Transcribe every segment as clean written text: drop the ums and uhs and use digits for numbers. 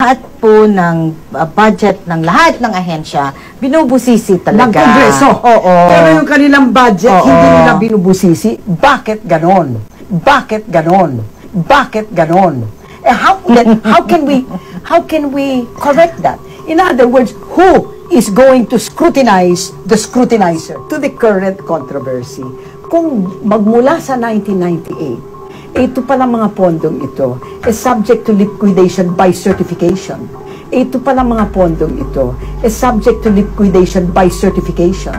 lahat po ng budget ng lahat ng ahensya, binubusisi talaga. Ng Kongreso. Oo. Pero yung kanilang budget, Oo. hindi nila binubusisi. Bakit ganon? Bakit ganon? Bakit ganon? How can we correct that? In other words, who is going to scrutinize the scrutinizer? To the current controversy, kung magmula sa 1998, ito palang mga pondong ito is subject to liquidation by certification. Ito palang mga pondong ito is subject to liquidation by certification.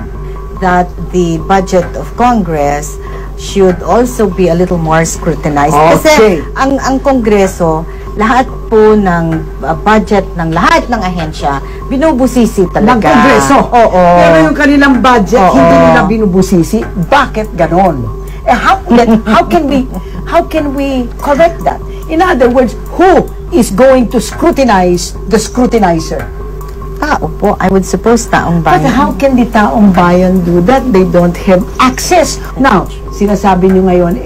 That the budget of Congress should also be a little more scrutinized. Okay. Kasi ang Kongreso, lahat po ng budget ng lahat ng ahensya, binubusisi talaga. Ng Kongreso. Oo. Pero yung kanilang budget, Oo. hindi nila binubusisi. Bakit ganon? How can we correct that? In other words, who is going to scrutinize the scrutinizer? Tao po, I would suppose taong But bayan. how can the taong bayan do that? They don't have access. Now, sinasabi nyo ngayon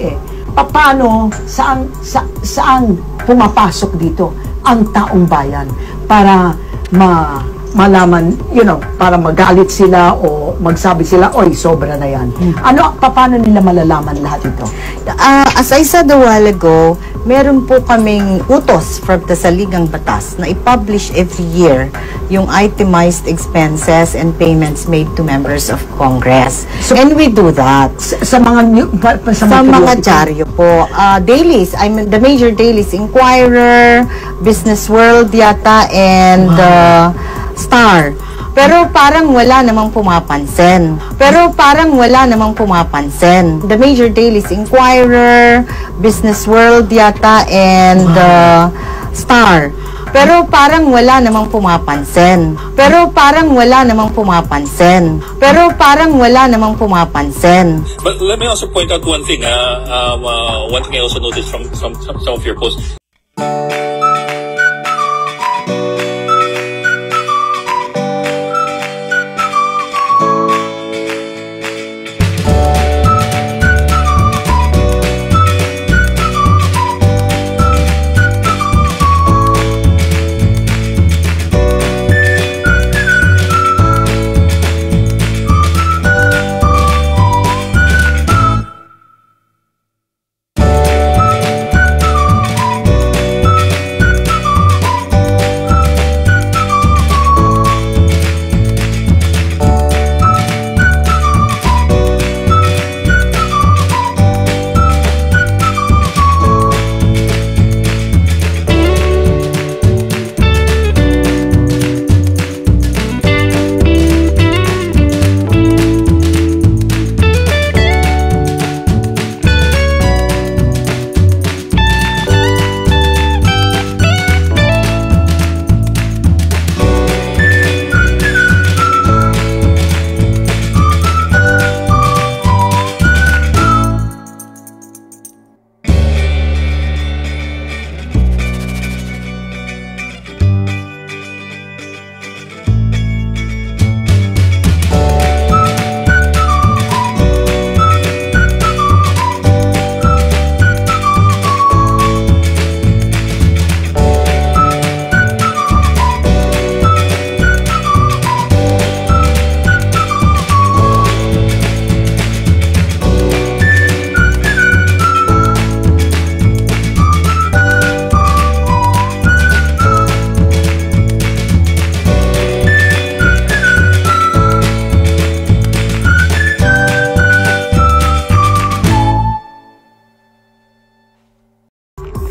paano, saan pumapasok dito ang taong bayan para malaman, para magalit sila o magsabi sila, oy, sobra na yan. Paano nila malalaman lahat ito? As I said a while ago, meron po kaming utos from the Saligang Batas na i-publish every year yung itemized expenses and payments made to members of Congress. And we do that. Sa mga dyaryo po. Dailies, the major dailies, Inquirer, Business World yata, and Star. Pero parang wala namang pumapansin. The major dailies, Inquirer, Business World yata, and Star. Pero parang wala namang pumapansin. But let me also point out one thing. One thing I also noticed from some of your posts.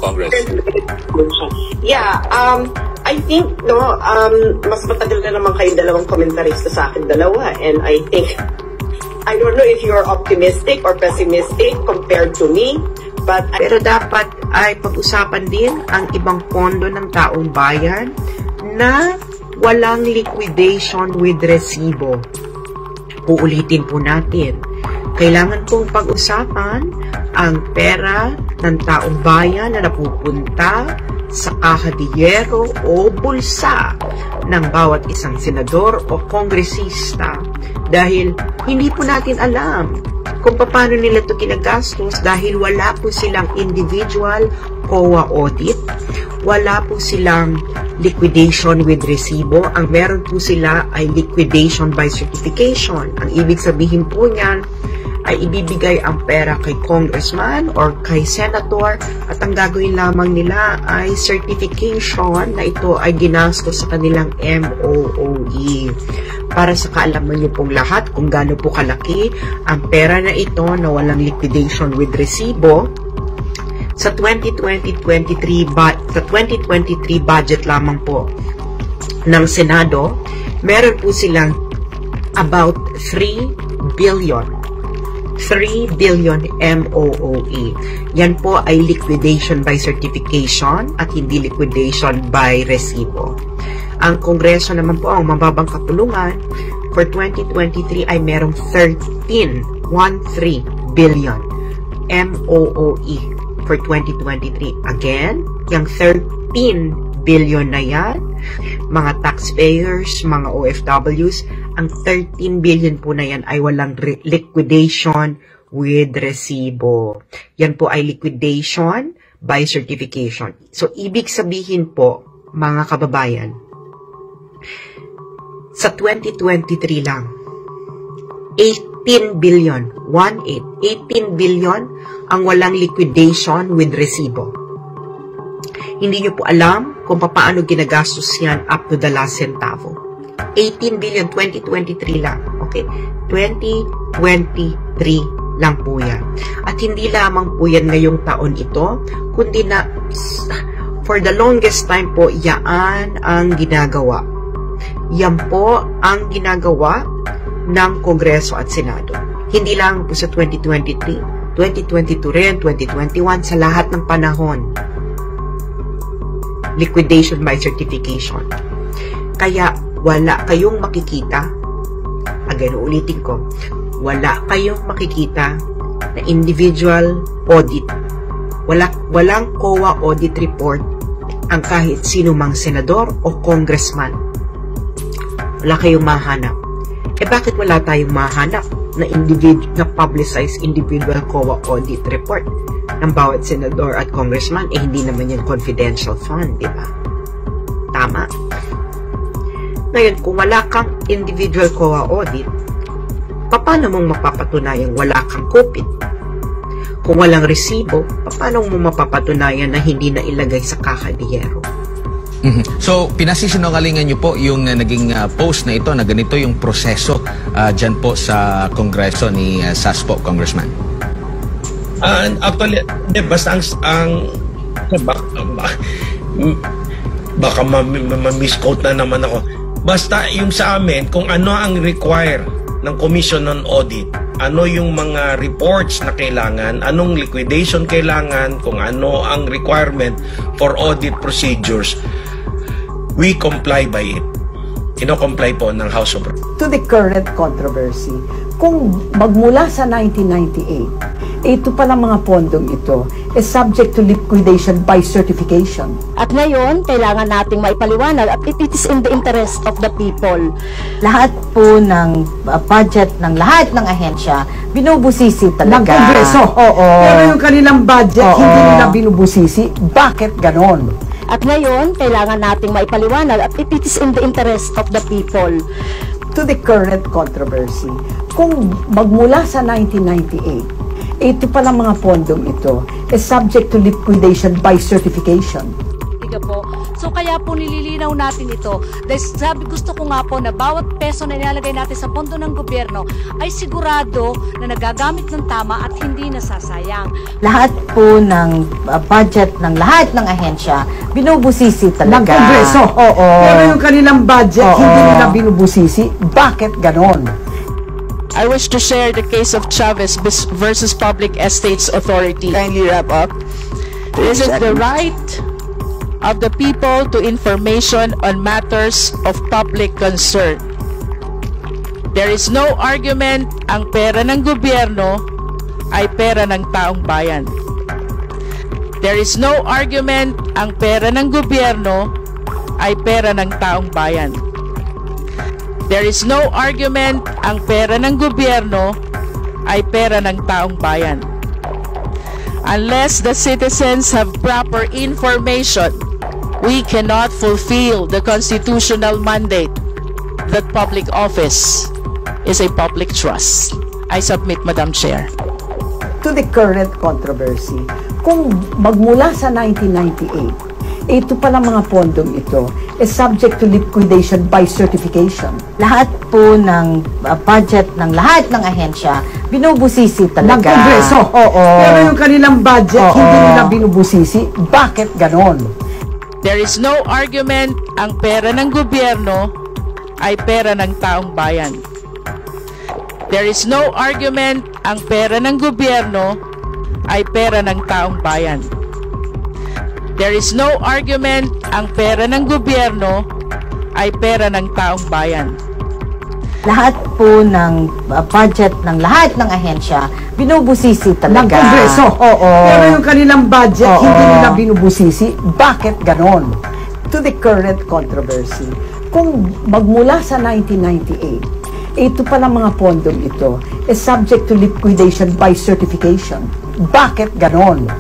Congress? Yeah, I think, mas matagal na naman kayong dalawang comentarista sa akin dalawa. And I think, I don't know if you're optimistic or pessimistic compared to me. Pero dapat ay pag-usapan din ang ibang pondo ng taong bayan na walang liquidation with resibo. Uulitin po natin. Kailangan pong pag-usapan ang pera ng taong bayan na napupunta sa kahadiyero o bulsa ng bawat isang senador o kongresista dahil hindi po natin alam kung paano nila ito kinagastos dahil wala po silang individual COA audit. Wala po silang liquidation with resibo. Ang meron po sila ay liquidation by certification. Ang ibig sabihin po niyan ay ibibigay ang pera kay congressman or kay senator at ang gagawin lamang nila ay certification na ito ay ginastos sa kanilang MOOE. Para sa kaalaman niyo pong lahat kung gaano po kalaki ang pera na ito na walang liquidation with resibo, sa 2023 budget lamang po ng Senado, meron po silang about 3 billion MOOE. Yan po ay liquidation by certification at hindi liquidation by resibo. Ang Kongreso naman po, ang mababang kapulungan for 2023 ay merong 13 billion MOOE for 2023. Again, yung 13 billion na yan, mga taxpayers, mga OFWs, ang 13 billion po na yan ay walang liquidation with resibo. Yan po ay liquidation by certification. So, ibig sabihin po, mga kababayan, sa 2023 lang, 18 billion ang walang liquidation with resibo. Hindi nyo po alam kung paano ginagastos yan up to the last centavo. 18 billion, 2023 lang. Okay? 2023 lang po yan. At hindi lamang po yan ngayong taon ito, kundi na for the longest time po, yan ang ginagawa. Yan po ang ginagawa ng Kongreso at Senado. Hindi lang po sa 2023, 2022 rin, 2021, sa lahat ng panahon. Liquidation by certification. Kaya wala kayong makikita, again, ulitin ko, wala kayong makikita na individual audit. Walang COA audit report ang kahit sino mang senador o congressman. Wala kayong mahanap. Bakit wala tayong mahanap na publicized individual COA audit report ng bawat senador at congressman? Hindi naman yan confidential fund, di ba? Tama. Ngayon, kung wala kang individual COA audit, paano mong mapapatunayan wala kang kupit? Kung walang resibo, paano mo mapapatunayan na hindi na ilagay sa kakadiyero? So, pinasisinungalingan niyo po yung naging post na ito na ganito yung proseso dyan po sa Kongreso ni Saspo, Congressman? Actually, basta baka ma-misquote na naman ako. Basta yung sa amin, kung ano ang require ng Commission on Audit, ano yung mga reports na kailangan, anong liquidation kailangan, kung ano ang requirement for audit procedures, we comply by it. Ino-comply po ng House of Representatives. To the current controversy, kung magmula sa 1998, ito palang mga pondong ito is subject to liquidation by certification. At ngayon, kailangan nating maipaliwanag at it is in the interest of the people. Lahat po ng budget ng lahat ng ahensya, binubusisi talaga. Ng Kongreso. Oo. Pero yung kanilang budget, hindi nila binubusisi. Bakit ganon? At ngayon, kailangan nating maipaliwanag at it is in the interest of the people. To the current controversy, kung magmula sa 1998, ito palang mga pondong ito is subject to liquidation by certification. Po. So kaya po nililinaw natin ito. Dahil gusto ko nga po na bawat peso na nilalagay natin sa pondo ng gobyerno ay sigurado na nagagamit ng tama at hindi nasasayang. Lahat po ng budget ng lahat ng ahensya, binubusisi talaga. Ng Kongreso. Oo. Pero yung kanilang budget, hindi nila binubusisi. Bakit ganon? I wish to share the case of Chavez versus Public Estates Authority. Kindly wrap up. This is the right of the people to information on matters of public concern. There is no argument ang pera ng gobyerno ay pera ng taong bayan. There is no argument ang pera ng gobyerno ay pera ng taong bayan. There is no argument ang pera ng gobyerno ay pera ng taong bayan. Unless the citizens have proper information, we cannot fulfill the constitutional mandate that public office is a public trust. I submit, Madam Chair. To the current controversy, kung magmula sa 1998, ito palang mga pondong ito is subject to liquidation by certification. Lahat po ng budget ng lahat ng ahensya, binubusisi talaga. Ng Kongreso. Oo. Pero yung kanilang budget, hindi nila binubusisi. Bakit ganon? There is no argument ang pera ng gobyerno ay pera ng taong bayan. There is no argument ang pera ng gobyerno ay pera ng taong bayan. There is no argument ang pera ng gobyerno ay pera ng taong bayan. Lahat po ng budget ng lahat ng ahensya, binubusisi talaga. Ng Kongreso. Oo. Pero yung kanilang budget, Oo. hindi nila binubusisi. Bakit ganon? To the current controversy, kung magmula sa 1998, ito palang mga pondong ito is subject to liquidation by certification. Bakit ganon?